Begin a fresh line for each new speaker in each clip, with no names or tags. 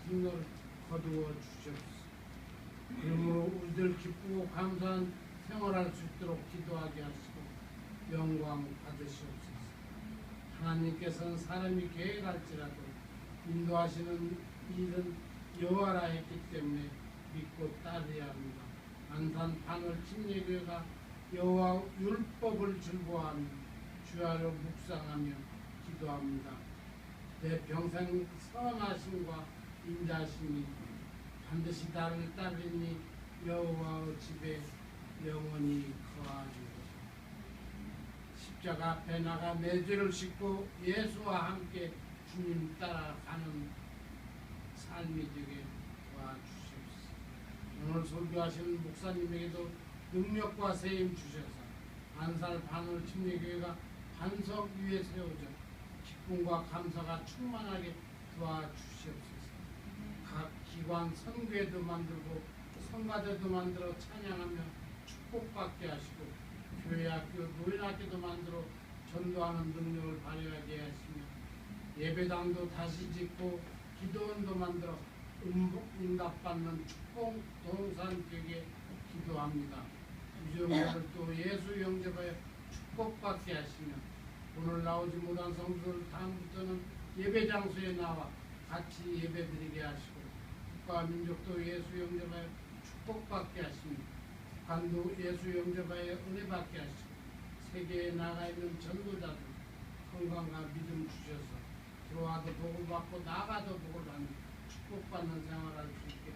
분노를 거두어 주시옵소서. 그러므로 우리들 기쁘고 감사한 생활할 수 있도록 기도하게 하시고 영광 받으시옵소서. 하나님께서는 사람이 계획할지라도 인도하시는 일은 여호와라 했기 때문에 믿고 따르야 합니다. 안산 반월 침례교회가 여호와 율법을 즐거워하며 주야로 묵상하며 기도합니다. 내 평생 선하심과 인자하심이 반드시 나를 따르니 여호와의 집에 영원히 거하리로다. 십자가 앞에 나가 내 죄를 싣고 예수와 함께 주님 따라가는 삶이 되게 도와주시옵소서. 오늘 설교하시는 목사님에게도 능력과 세임 주셔서 안산 반월 침례교회가 반석 위에 세워져 기쁨과 감사가 충만하게 도와주시옵소서. 각 기관 선교회도 만들고 성가대도 만들어 찬양하며 축복받게 하시고 교회 학교, 노인학교도 만들어 전도하는 능력을 발휘하게 하시며 예배당도 다시 짓고 기도원도 만들어 응답받는 축복 동산 되게 기도합니다. 유정자를 또 예수 영접하여 축복받게 하시며 오늘 나오지 못한 성도들 다음부터는 예배 장소에 나와 같이 예배드리게 하시고 국가 민족도 예수 영접하여 축복받게 하시며 북한도 예수 영접하여 은혜받게 하시고 세계에 나가 있는 전도자들 건강과 믿음 주셔서 들어와도 복을 받고 나가도 복을 받는 축복받는 생활할 수 있게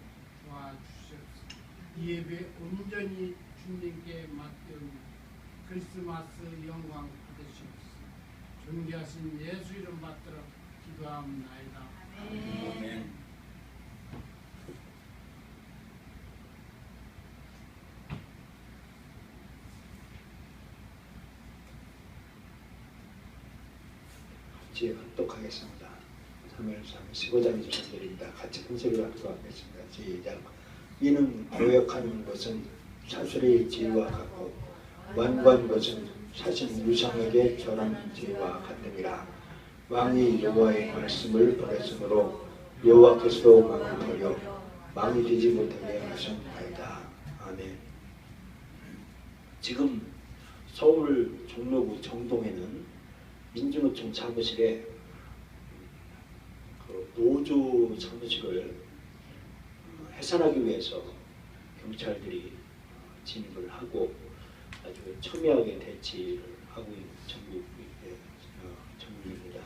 도와주시옵소서. 이 예배 온전히 주님께 맡겨옵니다. 크리스마스 영광 받으시옵소서. 존귀하신 예수 이름 받들어 기도하옵나이다. 아멘.
같이 합독하겠습니다. 3.1.3 15장의 전절입니다. 같이 한 소리로 합독하겠습니다. 시작. 이는 고역하는 것은 사술의 죄와 같고 완고한 것은 사실 유상에게 절하는 죄와 같느니라. 왕이 여호와의 말씀을 버렸으므로 여호와께서도 왕을 버려 왕이 되지 못하게 하셨나이다. 아멘. 지금 서울 종로구 정동에는 민주노총 사무실에 그 노조 사무실을 해산하기 위해서 경찰들이 진입을 하고 아주 첨예하게 대치를 하고 있는 정부입니다.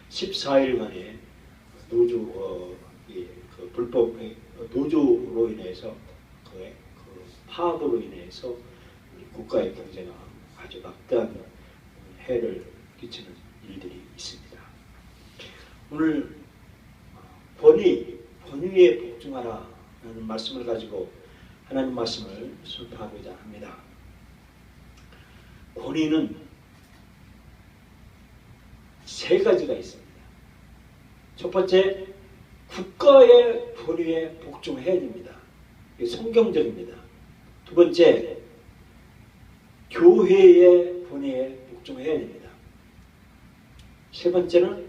14일간의 노조 그 불법 노조로 인해서 그 파업으로 인해서 우리 국가의 경제가 아주 막대한 해를 끼치는 일들이 있습니다. 오늘 권위에 복종하라 라는 말씀을 가지고 하나님 말씀을 설교하고자 합니다. 권위는 세 가지가 있습니다. 첫 번째, 국가의 권위에 복종해야 됩니다. 이게 성경적입니다. 두 번째, 교회의 권위에 복종해야 됩니다. 세 번째는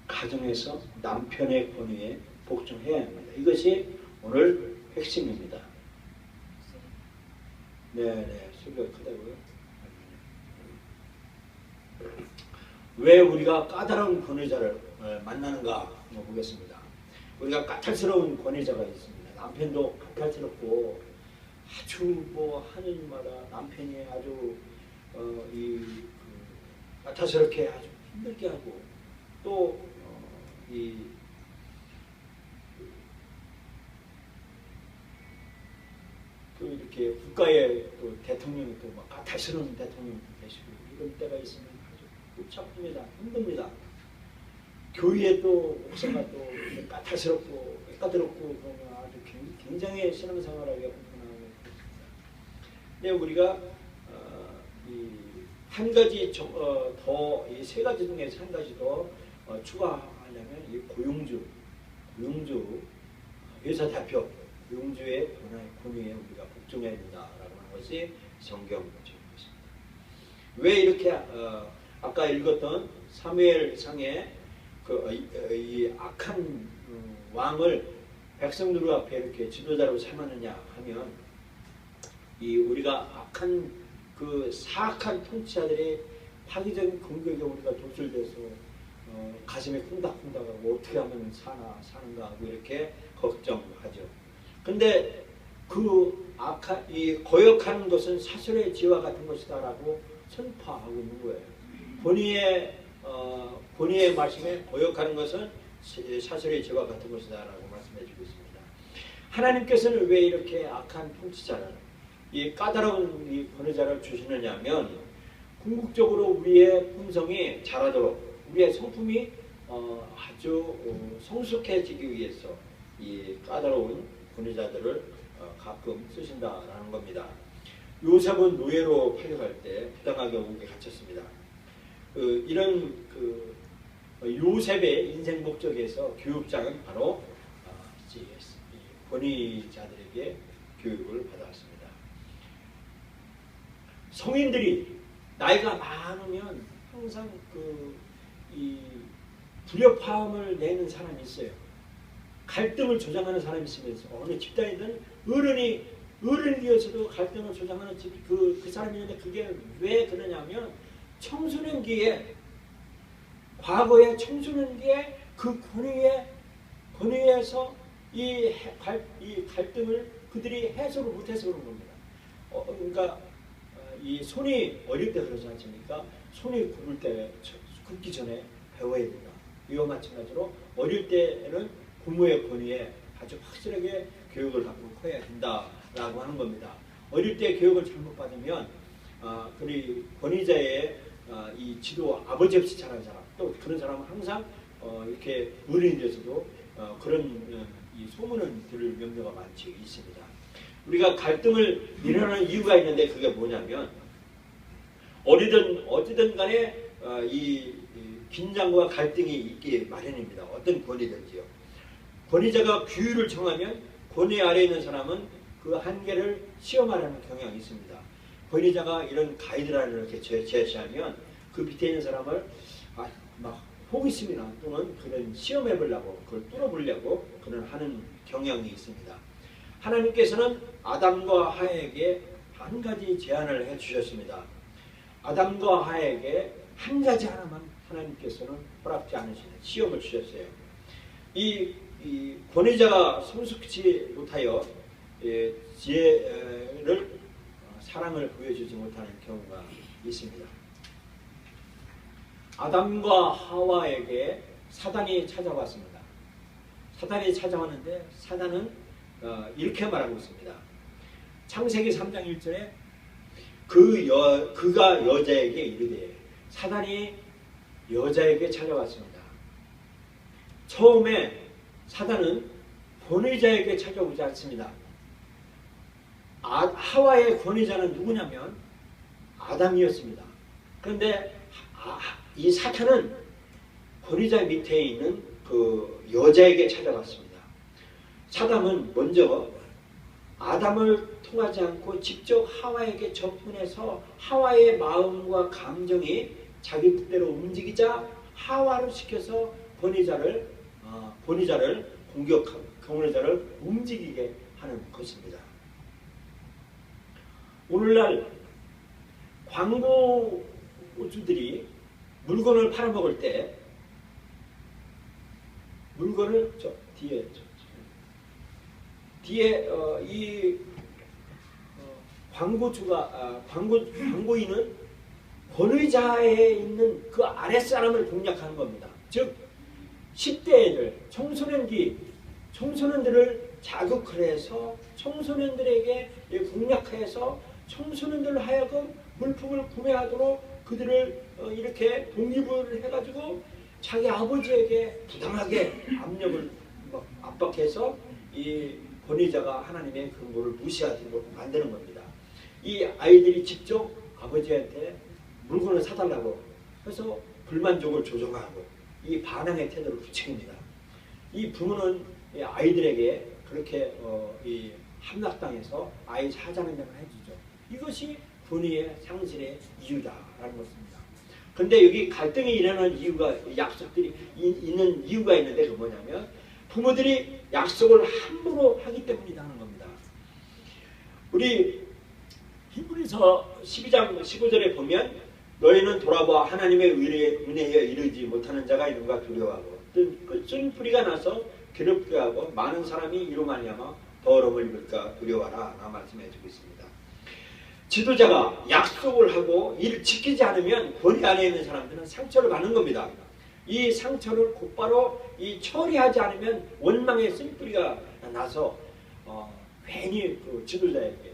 가정에서 남편의 권위에 복종해야 합니다. 이것이 오늘 핵심입니다. 네, 소리가 크다고요? 왜 우리가 까다로운 권위자를 만나는가 한번 보겠습니다. 우리가 까탈스러운 권위자가 있습니다. 남편도 까탈스럽고 아주 하는 일마다 남편이 아주 까탈스럽게 아주 힘들게 하고 또 또 이렇게 국가의 또 대통령이 또 막 까탈스러운 대통령이 계시고 이런 때가 있으면 아주 골치 아픕니다. 힘듭니다. 교회에 또 목사가 또 까탈스럽고 까다롭고 그러면 아주 굉장히 신앙생활하기 불편하고 그렇습니다. 근데 우리가 한 가지 더 이 세 가지 중에서 한 가지 더 추가하려면 이 고용주 회사 대표 고용주의 권위에 우리가 복종해야 된다라고 하는 것이 성경적인 것입니다. 왜 이렇게 아까 읽었던 사무엘상의 이 악한 왕을 백성들 앞에 이렇게 지도자로 삼았느냐 하면 이 우리가 악한 그 사악한 통치자들의 파기적인 공격에 우리가 도출돼서 가슴에 콩닥콩닥하고 어떻게 하면 사는가 하고 이렇게 걱정하죠. 근데 이 거역하는 것은 사슬의 지와 같은 것이다라고 선포하고 있는 거예요. 본의의 말씀에 거역하는 것은 사슬의 지와 같은 것이다라고 말씀해주고 있습니다. 하나님께서는 왜 이렇게 악한 통치자를, 이 까다로운 이 권위자를 주시느냐면 궁극적으로 우리의 품성이 자라도록 우리의 성품이 아주 성숙해지기 위해서 이 까다로운 권위자들을 가끔 쓰신다라는 겁니다. 요셉은 노예로 팔려갈 때 부당하게 오게 갇혔습니다. 이런 요셉의 인생 목적에서 교육장은 바로 권위자들에게 교육을 받았습니다. 성인들이 나이가 많으면 항상 이 불협화음을 내는 사람이 있어요. 갈등을 조장하는 사람이 있으면서 어느 집단이든 어른이 되어서도 갈등을 조장하는 그 사람이 있는데 그게 왜 그러냐면 과거의 청소년기에 그 권위에서 이 갈등을 그들이 해소를 못해서 그런 겁니다. 그러니까 이 손이 어릴 때 그러지 않습니까? 손이 굽기 전에 배워야 된다. 이와 마찬가지로 어릴 때에는 부모의 권위에 아주 확실하게 교육을 받고 커야 된다라고 하는 겁니다. 어릴 때 교육을 잘못 받으면 그리 권위자의 이 지도 아버지 없이 자란 사람, 또 그런 사람은 항상 이렇게 어른이 돼서도 그런 이 소문을 들을 명도가 많지 있습니다. 우리가 갈등을 일어나는 이유가 있는데 그게 뭐냐면 어디든 간에 이 긴장과 갈등이 있기 마련입니다. 어떤 권위든지요. 권위자가 규율을 정하면 권위 아래에 있는 사람은 그 한계를 시험하려는 경향이 있습니다. 권위자가 이런 가이드라인을 이렇게 제시하면 그 밑에 있는 사람을 막 호기심이나 또는 그런 시험해 보려고 그걸 뚫어보려고 그런 하는 경향이 있습니다. 하나님께서는 아담과 하에게 한 가지 제안을 해주셨습니다. 아담과 하에게 한 가지 하나만 하나님께서는 허락지 않으시는 시험을 주셨어요. 이 권위자가 성숙치 못하여 지혜를 사랑을 보여주지 못하는 경우가 있습니다. 아담과 하와에게 사단이 찾아왔습니다. 사단이 찾아왔는데 사단은 이렇게 말하고 있습니다. 창세기 3장 1절에 그가 여자에게 이르되, 사단이 여자에게 찾아왔습니다. 처음에 사단은 권위자에게 찾아오지 않습니다. 하와의 권위자는 누구냐면 아담이었습니다. 그런데 이 사탄은 권위자 밑에 있는 그 여자에게 찾아갔습니다. 사단은 먼저 아담을 통하지 않고 직접 하와에게 접근해서 하와의 마음과 감정이 자기 뜻대로 움직이자 하와를 시켜서 권위자를 공격하고 권위자를 움직이게 하는 것입니다. 오늘날 광고주들이 물건을 팔아먹을 때 물건을 뒤에 이 광고인은 권위자에 있는 그 아랫사람을 공략하는 겁니다. 즉 10대 애들, 청소년들을 자극을 해서 청소년들에게 공략해서 청소년들 하여금 물품을 구매하도록 그들을 이렇게 독립을 해가지고 자기 아버지에게 부당하게 압력을 압박해서 이 권위자가 하나님의 근거를 무시하도록 만드는 겁니다. 이 아이들이 직접 아버지한테 물건을 사달라고 해서 불만족을 조정하고 이 반항의 태도를 부추깁니다. 이 부모는 아이들에게 그렇게 이 함락당해서 아이 사자는 데만 해주죠. 이것이 권위의 상실의 이유다라는 것입니다. 근데 여기 갈등이 일어나는 이유가 약속들이 있는 이유가 있는데 그 뭐냐면 부모들이 약속을 함부로 하기 때문이다 하는 겁니다. 우리 히브리서 12장 15절에 보면 너희는 돌아보아 하나님의 은혜에 이르지 못하는 자가 있는가 두려워하고 쓴 뿌리가 나서 괴롭게 하고 많은 사람이 이로 말미암아 더러움을 입을까 두려워하라 라고 말씀해 주고 있습니다. 지도자가 약속을 하고 이를 지키지 않으면 권위 안에 있는 사람들은 상처를 받는 겁니다. 이 상처를 곧바로 처리하지 않으면 원망의 쓴뿌리가 나서 괜히 그 지도자에게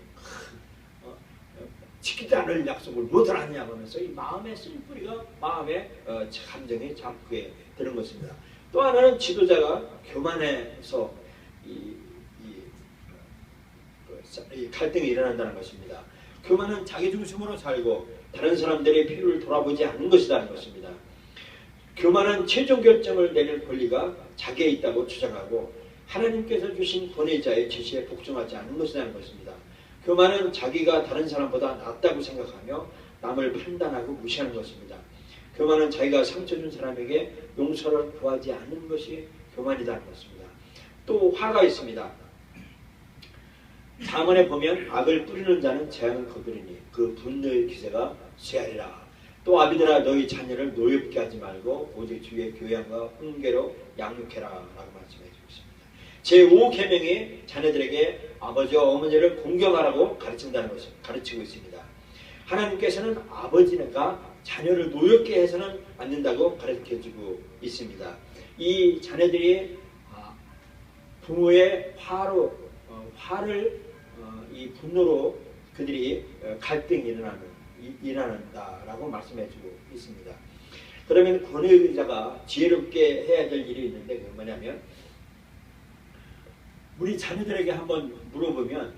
지키지 않을 약속을 무엇을 하느냐고 하면서 이 마음의 쓴뿌리가 마음의 감정이 잡게 되는 것입니다. 또 하나는 지도자가 교만해서 이 갈등이 일어난다는 것입니다. 교만은 자기 중심으로 살고 다른 사람들의 필요를 돌아보지 않는 것이라는 것입니다. 교만은 최종 결정을 내릴 권리가 자기에 있다고 주장하고 하나님께서 주신 권위자의 지시에 복종하지 않는 것이라는 것입니다. 교만은 자기가 다른 사람보다 낫다고 생각하며 남을 판단하고 무시하는 것입니다. 교만은 자기가 상처 준 사람에게 용서를 구하지 않는 것이 교만이라는 것입니다. 또 화가 있습니다. 잠언에 보면 악을 뿌리는 자는 재앙을 거두리니 그 분노의 기세가 쇠하리라. 또 아비들아 너희 자녀를 노엽게 하지 말고 오직 주의 교양과 훈계로 양육해라 라고 말씀해 주고 있습니다. 제5계명이 자녀들에게 아버지와 어머니를 공경하라고 가르치고 있습니다. 하나님께서는 아버지가 자녀를 노엽게 해서는 안 된다고 가르쳐주고 있습니다. 이 자녀들이 부모의 화를 이 분노로 그들이 갈등이 일어난다라고 말씀해주고 있습니다. 그러면 권위자가 지혜롭게 해야 될 일이 있는데 그게 뭐냐면 우리 자녀들에게 한번 물어보면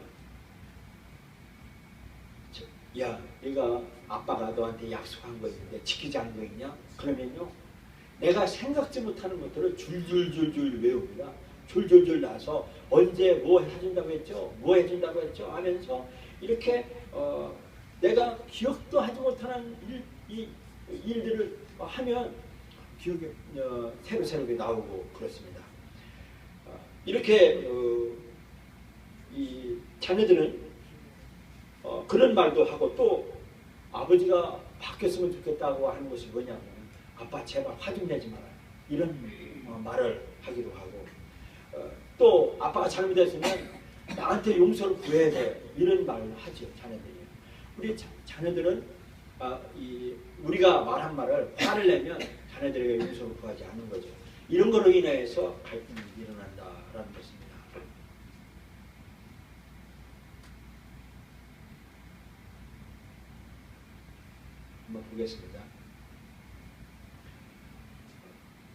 야 내가 아빠가 너한테 약속한 거 있는데 지키지 않은 거 있냐? 그러면요 내가 생각지 못하는 것들을 줄줄줄줄 외웁니다. 줄줄줄 나서 언제 뭐 해준다고 했죠? 뭐 해준다고 했죠? 하면서 이렇게 내가 기억도 하지 못하는 일들을 하면 기억이 새록새록 나오고 그렇습니다. 이렇게 이 자녀들은 그런 말도 하고 또 아버지가 바뀌었으면 좋겠다고 하는 것이 뭐냐면 아빠 제발 화 좀 내지 마라 이런 말을 하기도 하고 또 아빠가 잘못했으면 나한테 용서를 구해야 돼 이런 말을 하죠. 자녀들이. 우리 자녀들은 우리가 말한 말을 화를 내면 자녀들에게 용서를 구하지 않는 거죠. 이런 거로 인해서 갈등이 일어난다라는 것입니다. 한번 보겠습니다.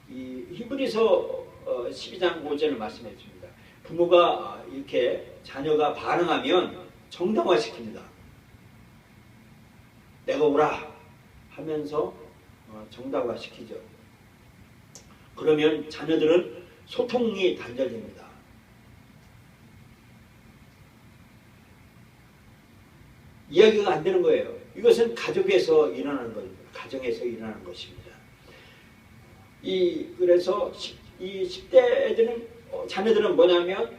이 히브리서 12장 5절을 말씀해 줍니다. 부모가 이렇게 자녀가 반응하면 정당화시킵니다. 내가 오라 하면서 정당화시키죠. 그러면 자녀들은 소통이 단절됩니다. 이야기가 안 되는 거예요. 이것은 가족에서 일어나는 겁니다. 가정에서 일어나는 것입니다. 그래서 이 10대 애들은 자녀들은 뭐냐면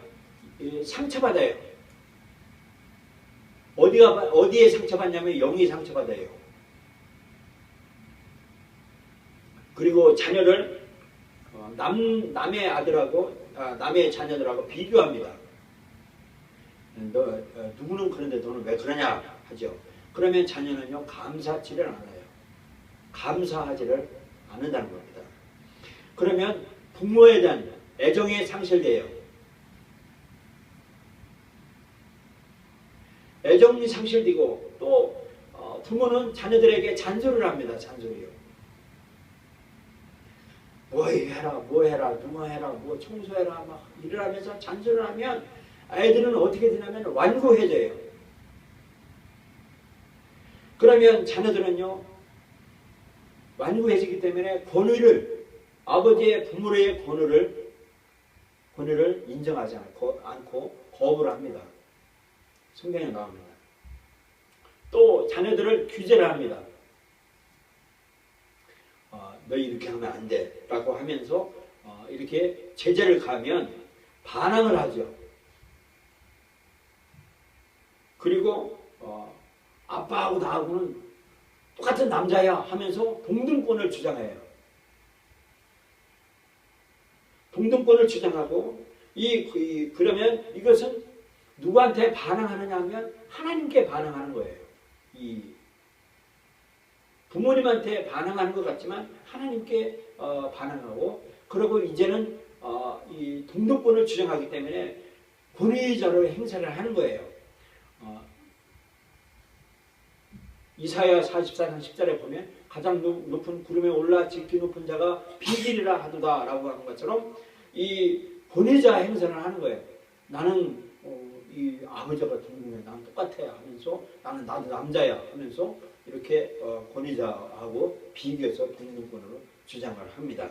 상처받아요. 어디에 상처받냐면 영이 상처받아요. 그리고 자녀를 남의 아들하고 남의 자녀들하고 비교합니다. 누구는 그런데 너는 왜 그러냐 하죠. 그러면 자녀는요 감사하지를 않아요. 감사하지를 않는다는 겁니다. 그러면 부모에 대한 애정이 상실돼요. 애정이 상실되고 또 부모는 자녀들에게 잔소리를 합니다. 잔소리요. 뭐 해라, 뭐 해라, 누가 해라, 뭐 청소해라 막 이러면서 잔소리를 하면 아이들은 어떻게 되냐면 완고해져요. 그러면 자녀들은요 완고해지기 때문에 권위를 아버지의 부모의 권위를 인정하지 않고 거부를 합니다. 성경에 나옵니다. 또 자녀들을 규제를 합니다. 너희 이렇게 하면 안 돼 라고 하면서 이렇게 제재를 가하면 반항을 하죠. 그리고 아빠하고 나하고는 똑같은 남자야 하면서 동등권을 주장해요. 동등권을 주장하고 그러면 이것은 누구한테 반항하느냐 하면 하나님께 반항하는 거예요. 이 부모님한테 반항하는 것 같지만 하나님께 반항하고, 그리고 이제는 이 동등권을 주장하기 때문에 권위자로 행사를 하는 거예요. 이사야 44장 10절에 보면 가장 높은 구름에 올라 지키 높은 자가 비길이라 하도다 라고 하는 것처럼 이 권위자 행사를 하는 거예요. 나는 이 아버지가 동등해, 나는 똑같아 하면서 나도 남자야 하면서 이렇게 권위자하고 비교해서 동등권으로 주장을 합니다.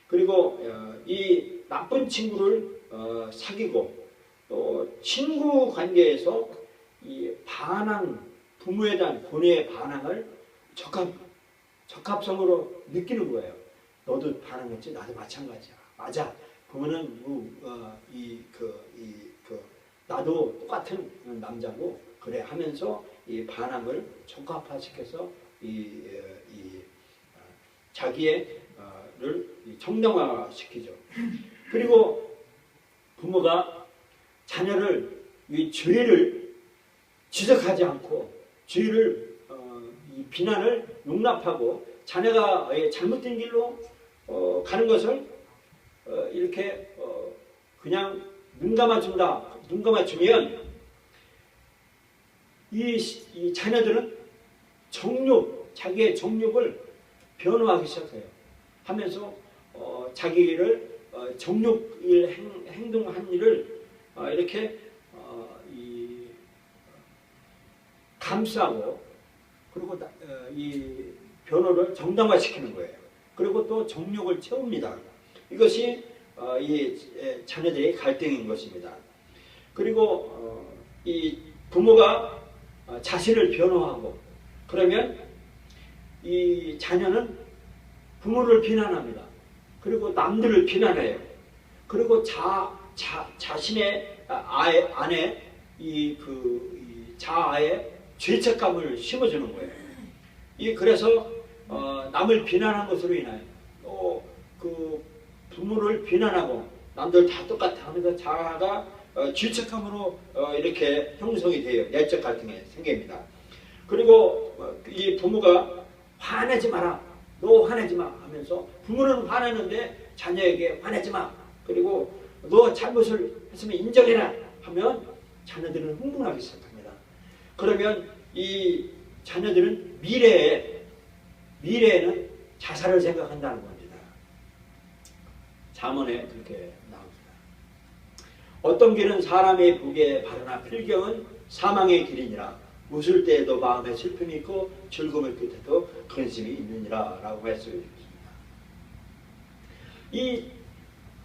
그리고 이 나쁜 친구를 사귀고 또 친구 관계에서 이 반항, 부모에 대한 권위의 반항을 적합성으로 느끼는 거예요. 너도 반항했지? 나도 마찬가지야. 맞아. 부모는 나도 똑같은 남자고 그래 하면서 이 반항을 적합화시켜서 자기를 정당화시키죠. 그리고 부모가 자녀를 이 죄를 지적하지 않고 죄를 이 비난을 용납하고 자녀가 잘못된 길로 가는 것을 이렇게 그냥 눈 감아주면 이 자녀들은 자기의 정욕을 변호하기 시작해요. 하면서 자기를 정욕일 행동한 일을 이렇게 감싸고 그리고 이 변호를 정당화시키는 거예요. 그리고 또 정욕을 채웁니다. 이것이 이 자녀들의 갈등인 것입니다. 그리고 이 부모가 자신을 변호하고 그러면 이 자녀는 부모를 비난합니다. 그리고 남들을 비난해요. 그리고 자신의 안에 자아에 죄책감을 심어주는 거예요. 그래서 남을 비난한 것으로 인하여 또 그 부모를 비난하고 남들 다 똑같아 하면서 자아가 죄책감으로 이렇게 형성이 돼요. 내적 갈등이 생깁니다. 그리고 이 부모가 화내지 마라, 너 화내지 마 하면서 부모는 화내는데 자녀에게 화내지 마, 그리고 너 잘못을 했으면 인정해라 하면 자녀들은 흥분하기 시작합니다. 그러면 이 자녀들은 미래에는 자살을 생각한다는 겁니다. 잠언에 그렇게 나옵니다. 어떤 길은 사람의 보기에 바르나 필경은 사망의 길이니라. 웃을 때에도 마음에 슬픔이 있고 즐거움의 끝에도 근심이 있느니라 라고 말씀해 주십니다.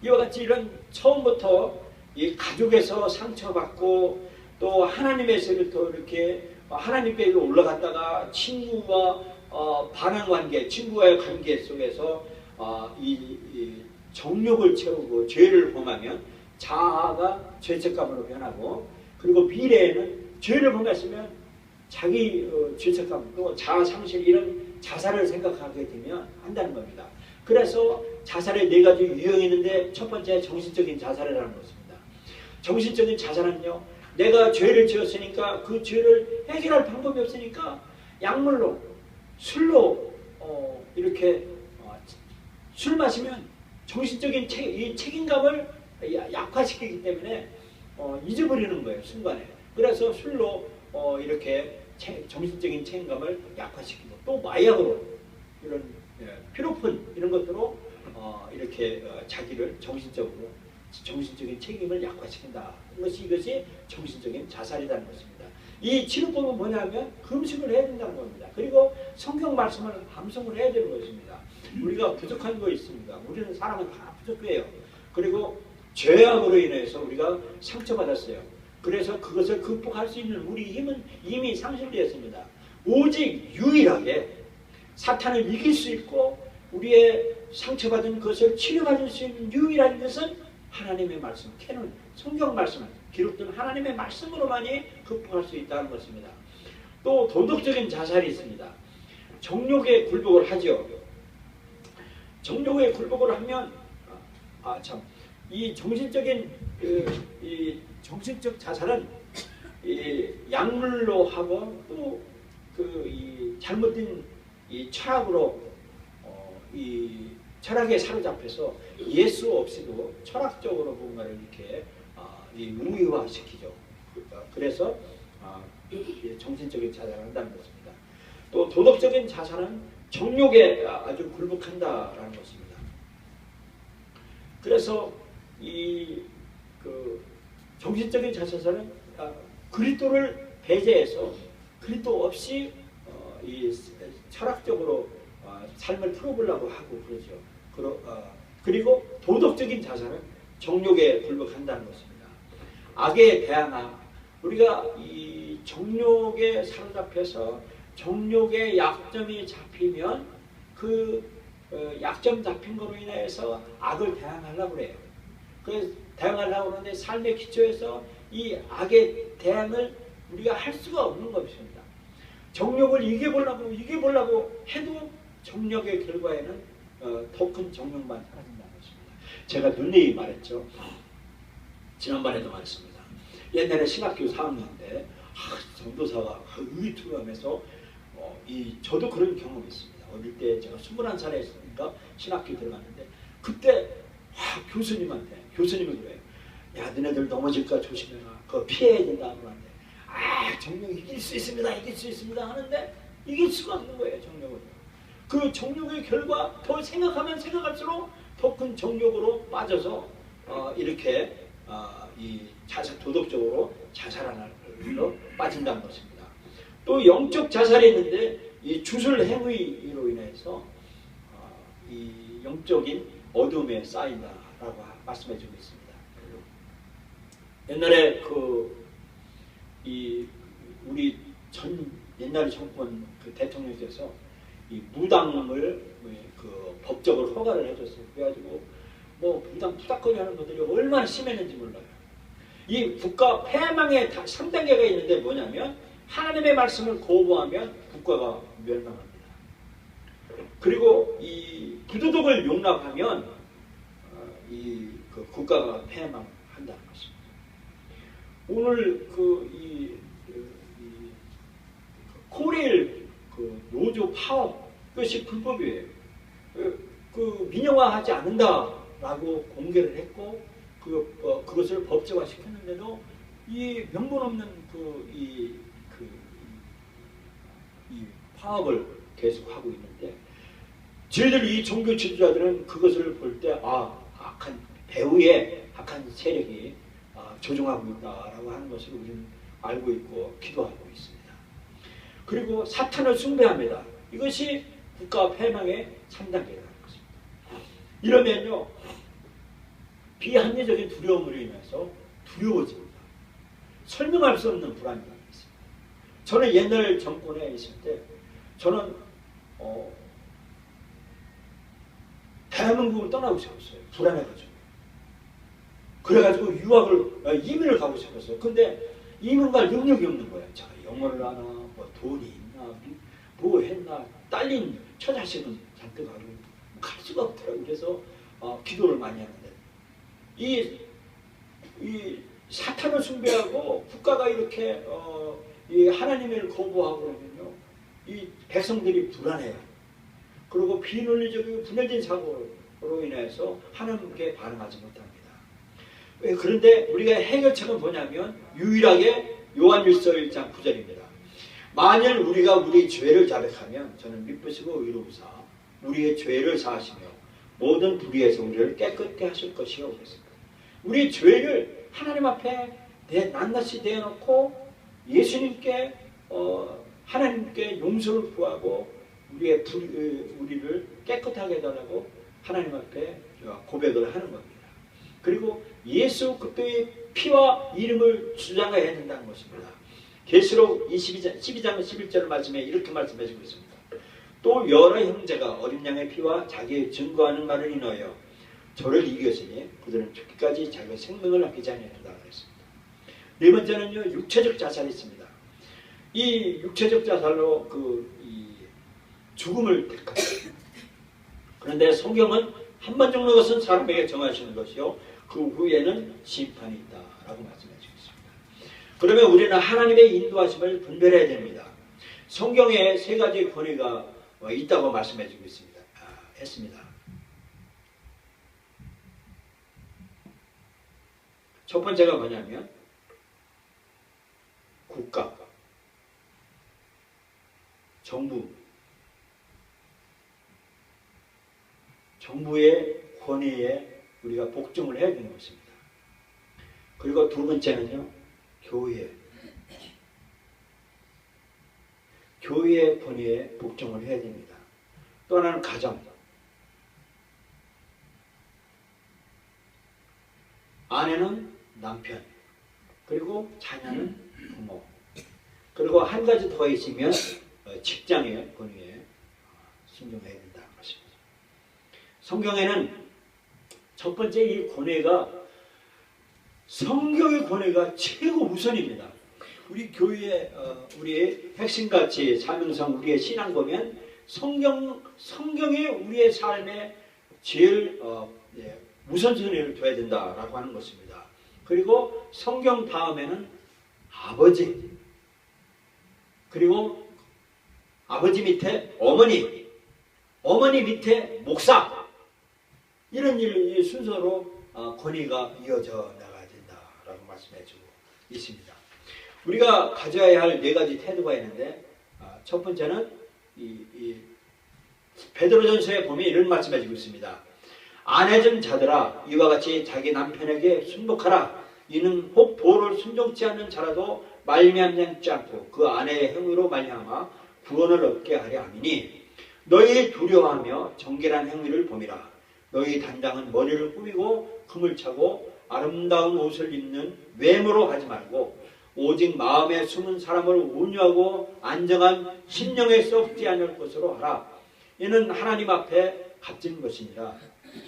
이와 같이 이런 처음부터 이 가족에서 상처받고 또 하나님에서부터 이렇게 하나님께 올라갔다가 친구와 반항관계, 친구와의 관계 속에서 이 정욕을 채우고 죄를 범하면 자아가 죄책감으로 변하고, 그리고 미래에는 죄를 범했으면 자기 죄책감 또 자아 상실 이런 자살을 생각하게 되면 한다는 겁니다. 그래서 자살의 4가지 유형이 있는데 첫 번째 정신적인 자살이라는 것입니다. 정신적인 자살은요, 내가 죄를 지었으니까 그 죄를 해결할 방법이 없으니까 약물로 술로 이렇게 술 마시면 정신적인 이 책임감을 약화시키기 때문에 잊어버리는 거예요, 순간에. 그래서 술로 이렇게 정신적인 책임감을 약화시키고, 또 마약으로 이런 피로폰 이런 것들로 이렇게 자기를 정신적인 책임을 약화시킨다. 이것이 정신적인 자살이라는 것입니다. 이 치료법은 뭐냐면 금식을 해야 된다는 겁니다. 그리고 성경 말씀을 암송을 해야 되는 것입니다. 우리가 부족한 거 있습니다. 우리는 사람은 다 부족해요. 그리고 죄악으로 인해서 우리가 상처받았어요. 그래서 그것을 극복할 수 있는 우리 힘은 이미 상실되었습니다. 오직 유일하게 사탄을 이길 수 있고 우리의 상처받은 것을 치료받을 수 있는 유일한 것은 하나님의 말씀, 캐논, 성경 말씀, 기록된 하나님의 말씀으로만이 극복할 수 있다는 것입니다. 또 도덕적인 자살이 있습니다. 정욕에 굴복을 하죠. 정욕에 굴복을 하면 이 정신적인 이 정신적 자살은 이 약물로 하고 또 이 잘못된 이 철학으로 이 철학에 사로잡혀서 예수 없이도 철학적으로 뭔가를 이렇게 이 우위화시키죠. 그래서 정신적인 자살을 한다는 것입니다. 또 도덕적인 자살은 정욕에 아주 굴복한다라는 것입니다. 그래서 이 정신적인 자살은 그리스도를 배제해서 그리스도 없이 이 철학적으로 삶을 풀어보려고 하고 그러죠. 그리고 도덕적인 자살은 정욕에 굴복한다는 것입니다. 악에 대항하 우리가 이 정욕에 사로잡혀서 정욕의 약점이 잡히면 그 약점 잡힌 거로 인해서 악을 대항하려고 그래요. 그래서 대항하려고 하는데 삶의 기초에서 이 악의 대항을 우리가 할 수가 없는 것입니다. 정욕을 이겨보려고 해도 정욕의 결과에는 더 큰 정욕만 사라진다는 것입니다. 제가 눈이 말했죠. 지난번에도 말했습니다. 옛날에 신학교 4학년 때 전도사가 의투하면서 저도 그런 경험이 있습니다. 어릴 때 제가 21살에 있으니까 신학교 들어갔는데 그때 교수님이 그래요. 야 너네들 넘어질까 조심해라. 그거 피해야 된다. 그러는데 정욕 이길 수 있습니다 하는데 이길 수가 없는 거예요. 정욕을. 그 정욕의 결과 더 생각하면 생각할수록 더 큰 정욕으로 빠져서 이렇게 이 도덕적으로 자살하는 일로 빠진다는 것입니다. 또 영적 자살이 있는데 이 주술 행위로 인해서 이 영적인 어둠에 쌓인다라고 말씀해 주고 있습니다. 옛날에 우리 옛날 정권 대통령께서 이 무당을 법적으로 허가를 해줬어요. 그래가지고 무당 투닥거리 하는 것들이 얼마나 심했는지 몰라요. 이 국가 패망의 3단계가 있는데 뭐냐면 하나님의 말씀을 거부하면 국가가 멸망합니다. 그리고 이 부도덕을 용납하면 국가가 패망한다는 것입니다. 오늘 코레일 노조 파업 그것이 불법이에요. 민영화하지 않는다라고 공개를 했고 그것을 법제화 시켰는데도 이 명분 없는 이 파업을 계속하고 있는데 저희들 이 종교 지도자들은 그것을 볼 때 악한 배후의 악한 세력이 조종하고 있다라고 하는 것을 우리는 알고 있고 기도하고 있습니다. 그리고 사탄을 숭배합니다. 이것이 국가 패망의 3단계라는 것입니다. 이러면요 비합리적인 두려움으로 인해서 두려워집니다. 설명할 수 없는 불안감이 있습니다. 저는 옛날 정권에 있을 때 저는 대한민국을 떠나고 싶었어요. 불안해가지고. 그래가지고 이민을 가고 싶었어요. 근데 이민 갈 능력이 없는 거예요. 제가 영어를 하나, 돈이 있나, 뭐 했나, 딸린 처자식은 잔뜩 하고 갈 수가 없더라고요. 그래서 기도를 많이 하는데 이 사탄을 숭배하고 국가가 이렇게 이 하나님을 거부하고 그러면요, 이 백성들이 불안해요. 그리고 비논리적이고 분열된 사고로 인해서 하나님께 반응하지 못합니다. 그런데 우리가 해결책은 뭐냐면 유일하게 요한일서 1장 9절입니다. 만일 우리가 우리 죄를 자백하면 저는 미쁘시고 의로우사 우리의 죄를 사하시며 모든 불의에서 우리를 깨끗게 하실 것이요 그랬습니다. 우리의 죄를 하나님 앞에 낱낱이 대놓고 예수님께 하나님께 용서를 구하고 우리를 깨끗하게 해달라고 하나님 앞에 고백을 하는 겁니다. 그리고 예수 그리스도의 피와 이름을 주장해야 된다는 것입니다. 계시록 12장 11절 말씀에 이렇게 말씀해 주고 있습니다. 또 여러 형제가 어린 양의 피와 자기의 증거하는 말을 인하여 저를 이겼으니 그들은 죽기까지 자기의 생명을 아끼지 아니하였다 그랬습니다. 네 번째는요, 육체적 자살이 있습니다. 이 육체적 자살로 이 죽음을 택합니다. 그런데 성경은 한 번 정도 것은 사람에게 정하시는 것이요, 그 후에는 심판이 있다라고 말씀해 주고 있습니다. 그러면 우리는 하나님의 인도하심을 분별해야 됩니다. 성경에 세 가지 권위가 있다고 말씀해 주고 했습니다. 첫 번째가 뭐냐면 국가, 정부의 권위에 우리가 복종을 해야 되는 것입니다. 그리고 두 번째는요, 교회의 권위에 복종을 해야 됩니다. 또 하나는 가정, 아내는 남편, 그리고 자녀는 부모, 그리고 한 가지 더 있으면 직장의 권위에 순종해야 된다는 것입니다. 성경에는 첫 번째 이 권위가 성경의 권위가 최고 우선입니다. 우리 교회의 우리의 핵심가치, 사명성, 우리의 신앙 보면 성경이 우리의 삶에 제일 우선순위를 둬야 된다라고 하는 것입니다. 그리고 성경 다음에는 아버지, 그리고 아버지 밑에 어머니 밑에 목사, 이런 이 순서로 권위가 이어져 나가야 된다라고 말씀해주고 있습니다. 우리가 가져야 할 네 가지 태도가 있는데, 첫 번째는 이 베드로전서에 보면 이런 말씀해주고 있습니다. 아내된 자들아, 이와 같이 자기 남편에게 순복하라. 이는 혹 도를 순종치 않는 자라도 말미암지 않고 그 아내의 행위로 말미암아 구원을 얻게 하려 함이니, 너희 두려워하며 정결한 행위를 봄이라. 너희 단장은 머리를 꾸미고 금을 차고 아름다운 옷을 입는 외모로 하지 말고 오직 마음에 숨은 사람을 온유하고 안정한 심령에 썩지 않을 것으로 하라. 이는 하나님 앞에 값진 것이니라.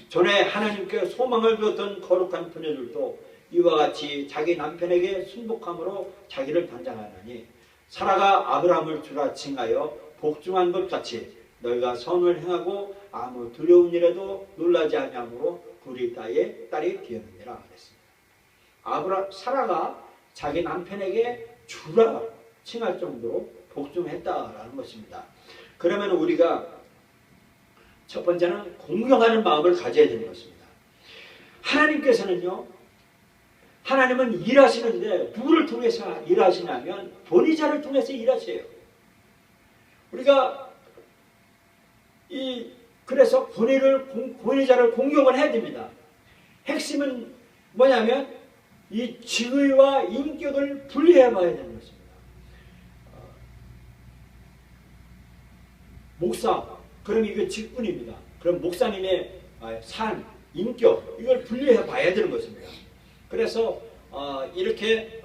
전에 하나님께 소망을 두었던 거룩한 부녀들도 이와 같이 자기 남편에게 순복함으로 자기를 단장하나니, 사라가 아브라함을 주라 칭하여 복종한 것 같이 너희가 선을 행하고 아무 두려운 일에도 놀라지 아니함으로 그리 딸이 되었느니라 그랬습니다. 사라가 자기 남편에게 주라 칭할 정도로 복종했다라는 것입니다. 그러면 우리가 첫 번째는 공경하는 마음을 가져야 되는 것입니다. 하나님은 일하시는데 누구를 통해서 일하시냐면 권위자를 통해서 일하세요. 우리가 그래서 권위자를 공경을 해야 됩니다. 핵심은 뭐냐면 이 직위와 인격을 분리해 봐야 되는 것입니다. 목사, 그럼 이거 직분입니다. 그럼 목사님의 삶, 인격, 이걸 분리해 봐야 되는 것입니다. 그래서 이렇게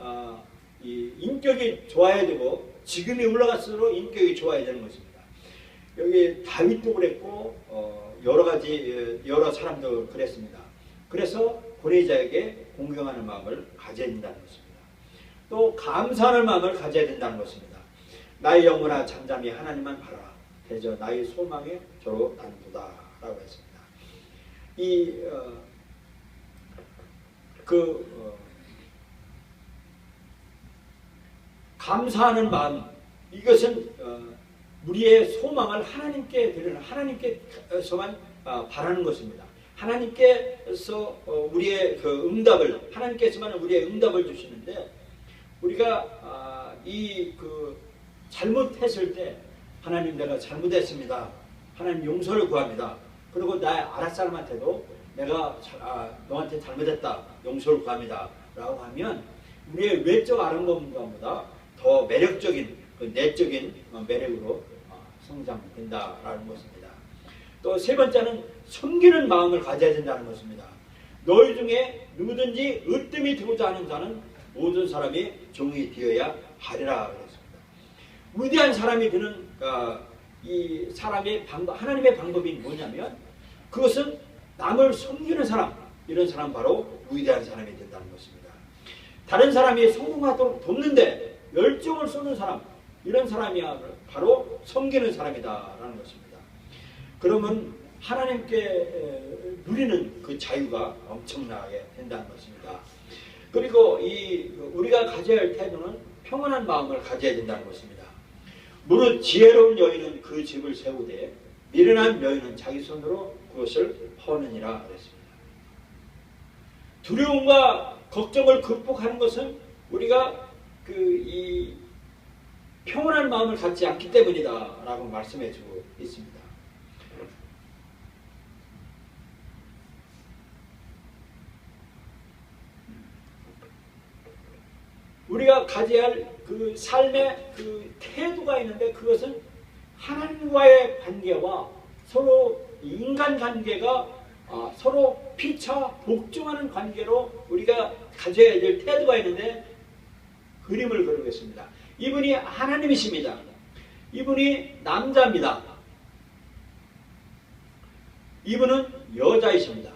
이 인격이 좋아야 되고 지금이 올라갈수록 인격이 좋아야 되는 것입니다. 여기 다윗도 그랬고 여러 사람도 그랬습니다. 그래서 권위자에게 공경하는 마음을 가져야 된다는 것입니다. 또 감사하는 마음을 가져야 된다는 것입니다. 나의 영혼아 잠잠히 하나님만 바라라. 대저 나의 소망에 저로 난도다라고 했습니다. 감사하는 마음, 이것은 우리의 소망을 하나님께 드리는, 하나님께서만 바라는 것입니다. 하나님께서 우리의 하나님께서만 우리의 응답을 주시는데, 우리가 잘못했을 때 하나님 내가 잘못했습니다. 하나님 용서를 구합니다. 그리고 나의 아랫사람한테도 내가 너한테 잘못했다. 용서를 구합니다. 라고 하면 우리의 외적 아름다움보다 더 매력적인 내적인 매력으로 성장된다라는 것입니다. 또 세 번째는 섬기는 마음을 가져야 된다는 것입니다. 너희 중에 누구든지 으뜸이 되고자 하는 자는 모든 사람이 종이 되어야 하리라 그랬습니다. 위대한 사람이 되는 이 사람의 방법, 하나님의 방법이 뭐냐면 그것은 남을 섬기는 사람, 이런 사람 바로 위대한 사람이 된다는 것입니다. 다른 사람이 성공하도록 돕는데 열정을 쏟는 사람, 이런 사람이 바로 섬기는 사람이다라는 것입니다. 그러면 하나님께 누리는 그 자유가 엄청나게 된다는 것입니다. 그리고 우리가 가져야 할 태도는 평안한 마음을 가져야 된다는 것입니다. 무릇 지혜로운 여인은 그 집을 세우되 미련한 여인은 자기 손으로 그것을 허느니라 그랬습니다. 두려움과 걱정을 극복하는 것은 우리가 이 평온한 마음을 갖지 않기 때문이다라고 말씀해주고 있습니다. 우리가 가져야 할 그 삶의 그 태도가 있는데 그것은 하나님과의 관계와 서로 인간관계가 서로 피차 복종하는 관계로 우리가 가져야 될 태도가 있는데 그림을 그리겠습니다. 이분이 하나님이십니다. 이분이 남자입니다. 이분은 여자이십니다.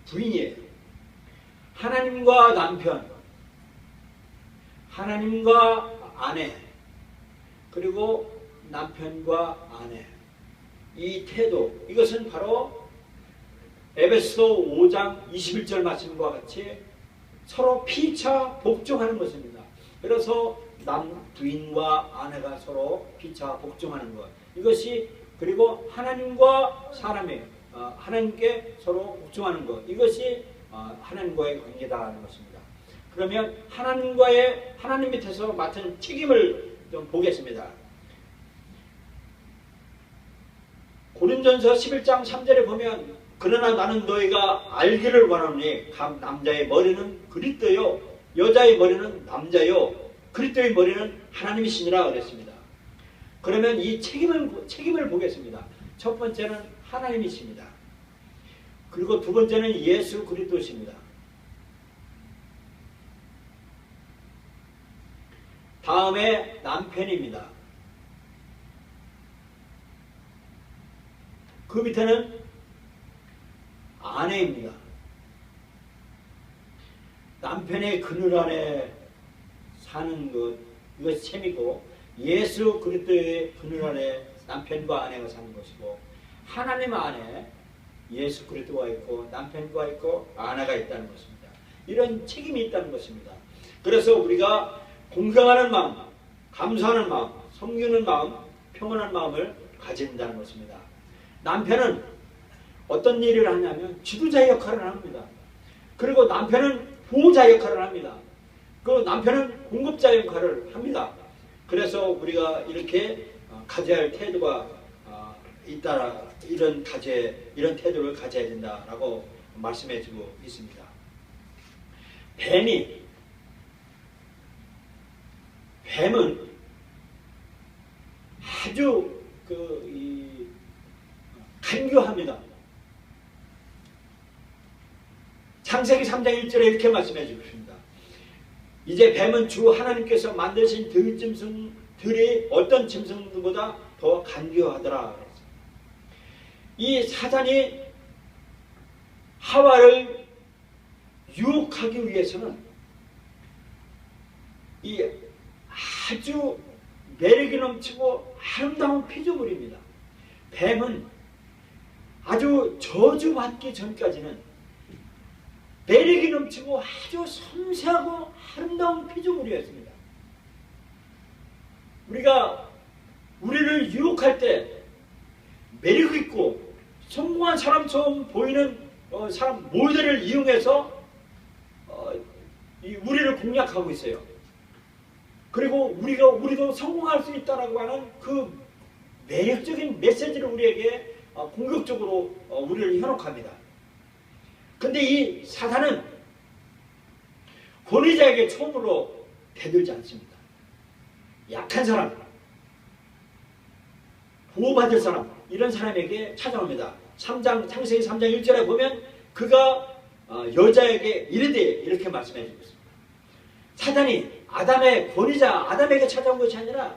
부인이에요. 하나님과 남편, 하나님과 아내, 그리고 남편과 아내, 이 태도, 이것은 바로 에베소 5장 21절 말씀과 같이 서로 피차 복종하는 것입니다. 그래서 부인과 아내가 서로 피차 복종하는 것, 이것이, 그리고 하나님과 사람이 하나님께 서로 복종하는 것, 이것이 하나님과의 관계다라는 것입니다. 그러면 하나님 밑에서 맡은 책임을 좀 보겠습니다. 고린전서 11장 3절에 보면 그러나 나는 너희가 알기를 원하노니 각 남자의 머리는 그리스도요 여자의 머리는 남자요 그리스도의 머리는 하나님이시니라 그랬습니다. 그러면 이 책임을 보겠습니다. 첫 번째는 하나님이십니다. 그리고 두 번째는 예수 그리스도십니다. 다음에 남편입니다. 그 밑에는 아내입니다. 남편의 그늘 아래 사는 것, 이것이 셈이고 예수 그리스도의 그늘 아래 남편과 아내가 사는 것이고 하나님 안에 예수 그리스도가 있고 남편과 있고 아내가 있다는 것입니다. 이런 책임이 있다는 것입니다. 그래서 우리가 공경하는 마음, 감사하는 마음, 섬기는 마음, 평온한 마음을 가진다는 것입니다. 남편은 어떤 일을 하냐면 지도자 역할을 합니다. 그리고 남편은 보호자 역할을 합니다. 그 남편은 공급자 역할을 합니다. 그래서 우리가 이렇게 가져야 할 태도가 있다, 이런 태도를 가져야 된다라고 말씀해주고 있습니다. 뱀은 아주 간교합니다. 창세기 3장 1절에 이렇게 말씀해 주십니다. 이제 뱀은 주 하나님께서 만드신 들짐승들이 어떤 짐승들보다 더 간교하더라. 이 사단이 하와를 유혹하기 위해서는 이 아주 매력이 넘치고 아름다운 피조물입니다. 뱀은 아주 저주받기 전까지는 매력이 넘치고 아주 섬세하고 아름다운 피조물이었습니다. 우리가 우리를 유혹할 때 매력 있고 성공한 사람처럼 보이는 사람 모델을 이용해서 우리를 공략하고 있어요. 그리고 우리도 성공할 수 있다라고 하는 그 매력적인 메시지를 우리에게 공격적으로 우리를 현혹합니다. 근데 이 사단은 권위자에게 처음으로 대들지 않습니다. 약한 사람, 보호받을 사람, 이런 사람에게 찾아옵니다. 창세기 3장 1절에 보면 그가 여자에게 이르되 이렇게 말씀해 주고 있습니다. 사단이 아담의 권위자 아담에게 찾아온 것이 아니라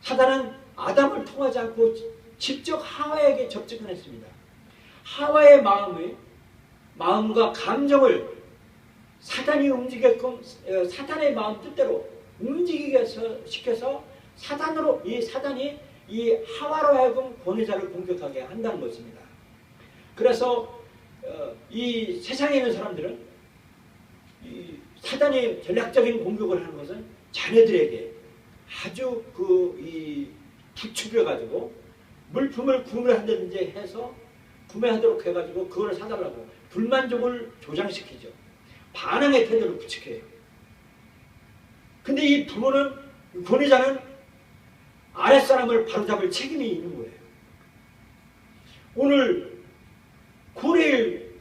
사단은 아담을 통하지 않고 직접 하와에게 접촉을 했습니다. 하와의 마음과 감정을 사단이 움직였고 사단의 마음 뜻대로 움직이게 시켜서 사단이 이 하와로 하여금 권위자를 공격하게 한다는 것입니다. 그래서 이 세상에 있는 사람들은 이 사단이 전략적인 공격을 하는 것은 자녀들에게 아주 부추겨 가지고 물품을 구매한다든지 해서 구매하도록 해가지고 그걸 사달라고 불만족을 조장시키죠. 반항의 태도를 부추겨요. 근데 이 부모는, 권위자는 아랫사람을 바로잡을 책임이 있는 거예요. 오늘 고레일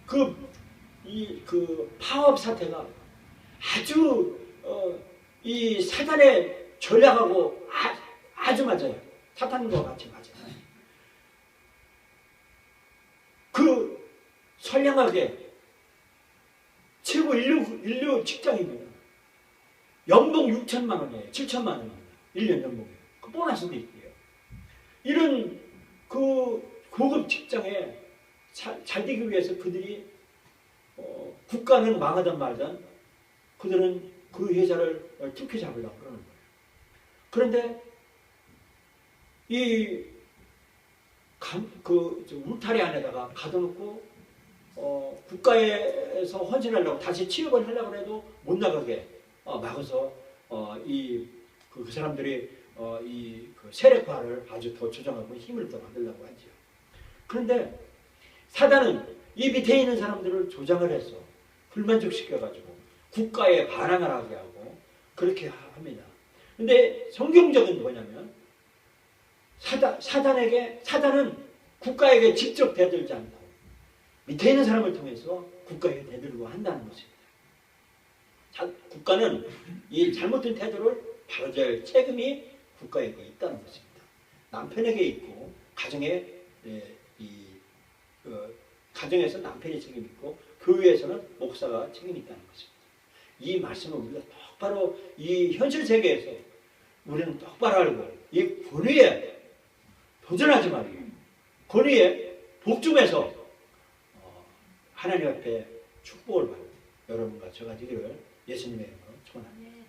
그 파업 사태가 아주 이 사단의 전략하고 아주 맞아요. 사탄과 같이 맞아요. 그 선량하게 최고 인류 직장이면 연봉 6천만 원이에요. 7천만 원입니다. 1년 연봉이에요. 그 보너스도 있고요. 이런 그 고급 직장에 잘 되기 위해서 그들이 국가는 망하든 말든 그들은 그 회사를 툭해 잡으려고 그러는 거예요. 그런데 울타리 안에다가 가둬놓고 국가에서 헌신하려고 다시 취업을 하려고 해도 못 나가게 막아서 그 사람들이 그 세력화를 아주 더 조장하고 힘을 더 받으려고 하죠. 그런데 사단은 이 밑에 있는 사람들을 조장을 해서 불만족시켜가지고 국가에 반항을 하게 하고 그렇게 합니다. 근데 성경적인 뭐냐면 사단은 국가에게 직접 대들지 않고 밑에 있는 사람을 통해서 국가에 대들고 한다는 것입니다. 국가는 이 잘못된 태도를 바로잡을 책임이 국가에게 있다는 것입니다. 남편에게 있고 가정에서 남편이 책임이 있고 교회에서는 목사가 책임이 있다는 것입니다. 이 말씀을 우리가 똑바로 이 현실 세계에서 우리는 똑바로 알고 이 권위에 도전하지 말고 권위에 복종해서 하나님 앞에 축복을 받고 여러분과 저가 되기를 예수님의 이름으로 축원합니다.